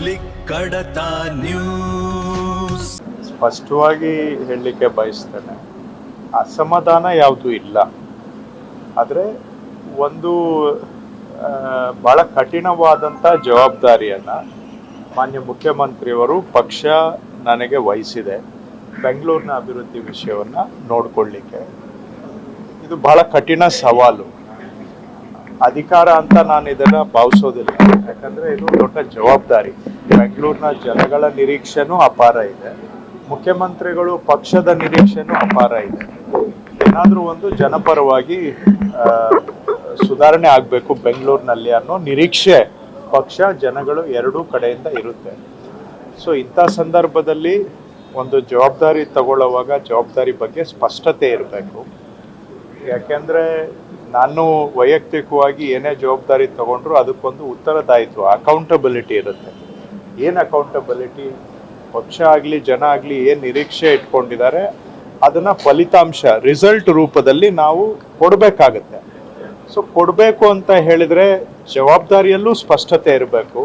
Public ಕಡತ news. ಸ್ಪಷ್ಟವಾಗಿ ಹೇಳಲಿಕ್ಕೆ ಬಯಸ್ತೇನೆ, ಅಸಮಾಧಾನ ಯಾವುದೂ ಇಲ್ಲ. ಆದರೆ ಒಂದು ಭಾಳ ಕಠಿಣವಾದಂಥ ಜವಾಬ್ದಾರಿಯನ್ನು ಮಾನ್ಯ ಮುಖ್ಯಮಂತ್ರಿಯವರು ಪಕ್ಷ ನನಗೆ ವಹಿಸಿದೆ. ಬೆಂಗಳೂರಿನ ಅಭಿವೃದ್ಧಿ ವಿಷಯವನ್ನು ನೋಡಿಕೊಳ್ಳಿಕ್ಕೆ ಇದು ಭಾಳ ಕಠಿಣ ಸವಾಲು. ಅಧಿಕಾರ ಅಂತ ನಾನು ಇದನ್ನು ಭಾವಿಸೋದಿಲ್ಲ, ಯಾಕಂದರೆ ಇದು ದೊಡ್ಡ ಜವಾಬ್ದಾರಿ. ಬೆಂಗಳೂರಿನ ಜನಗಳ ನಿರೀಕ್ಷೆನೂ ಅಪಾರ ಇದೆ, ಮುಖ್ಯಮಂತ್ರಿಗಳು ಪಕ್ಷದ ನಿರೀಕ್ಷೆನೂ ಅಪಾರ ಇದೆ. ಏನಾದರೂ ಒಂದು ಜನಪರವಾಗಿ ಸುಧಾರಣೆ ಆಗಬೇಕು ಬೆಂಗಳೂರಿನಲ್ಲಿ ಅನ್ನೋ ನಿರೀಕ್ಷೆ ಪಕ್ಷ ಜನಗಳು ಎರಡೂ ಕಡೆಯಿಂದ ಇರುತ್ತೆ. ಸೊ ಇಂಥ ಸಂದರ್ಭದಲ್ಲಿ ಒಂದು ಜವಾಬ್ದಾರಿ ತಗೊಳ್ಳುವಾಗ ಜವಾಬ್ದಾರಿ ಬಗ್ಗೆ ಸ್ಪಷ್ಟತೆ ಇರಬೇಕು. ಯಾಕೆಂದರೆ ನಾನು ವೈಯಕ್ತಿಕವಾಗಿ ಏನೇ ಜವಾಬ್ದಾರಿ ತಗೊಂಡ್ರು ಅದಕ್ಕೊಂದು ಉತ್ತರದಾಯಿತ್ವ, ಅಕೌಂಟಬಿಲಿಟಿ ಇರುತ್ತೆ. ಏನು ಅಕೌಂಟಬಿಲಿಟಿ? ಪಕ್ಷ ಆಗಲಿ ಜನ ಆಗಲಿ ಏನು ನಿರೀಕ್ಷೆ ಇಟ್ಕೊಂಡಿದ್ದಾರೆ ಅದನ್ನು ಫಲಿತಾಂಶ ರಿಸಲ್ಟ್ ರೂಪದಲ್ಲಿ ನಾವು ಕೊಡಬೇಕಾಗತ್ತೆ. ಸೊ ಕೊಡಬೇಕು ಅಂತ ಹೇಳಿದರೆ ಜವಾಬ್ದಾರಿಯಲ್ಲೂ ಸ್ಪಷ್ಟತೆ ಇರಬೇಕು.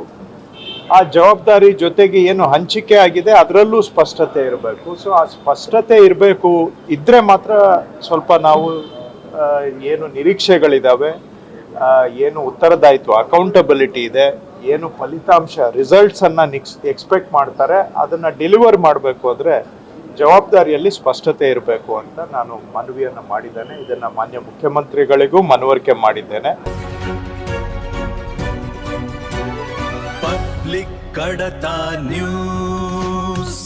ಆ ಜವಾಬ್ದಾರಿ ಜೊತೆಗೆ ಏನು ಹಂಚಿಕೆ ಆಗಿದೆ ಅದರಲ್ಲೂ ಸ್ಪಷ್ಟತೆ ಇರಬೇಕು. ಸೊ ಆ ಸ್ಪಷ್ಟತೆ ಇರಬೇಕು, ಇದ್ದರೆ ಮಾತ್ರ ಸ್ವಲ್ಪ ನಾವು ಏನು ನಿರೀಕ್ಷೆಗಳಿದ್ದಾವೆ, ಏನು ಉತ್ತರದಾಯಿತ್ವ ಅಕೌಂಟಬಿಲಿಟಿ ಇದೆ, ಏನು ಫಲಿತಾಂಶ ರಿಸಲ್ಟ್ಸನ್ನು ಎಕ್ಸ್ಪೆಕ್ಟ್ ಮಾಡ್ತಾರೆ ಅದನ್ನು ಡೆಲಿವರ್ ಮಾಡಬೇಕು ಅಂದರೆ ಜವಾಬ್ದಾರಿಯಲ್ಲಿ ಸ್ಪಷ್ಟತೆ ಇರಬೇಕು ಅಂತ ನಾನು ಮನವಿಯನ್ನು ಮಾಡಿದ್ದೇನೆ. ಇದನ್ನು ಮಾನ್ಯ ಮುಖ್ಯಮಂತ್ರಿಗಳಿಗೂ ಮನವರಿಕೆ ಮಾಡಿದ್ದೇನೆ. ಪಬ್ಲಿಕ್ ಕಡತ ನ್ಯೂಸ್.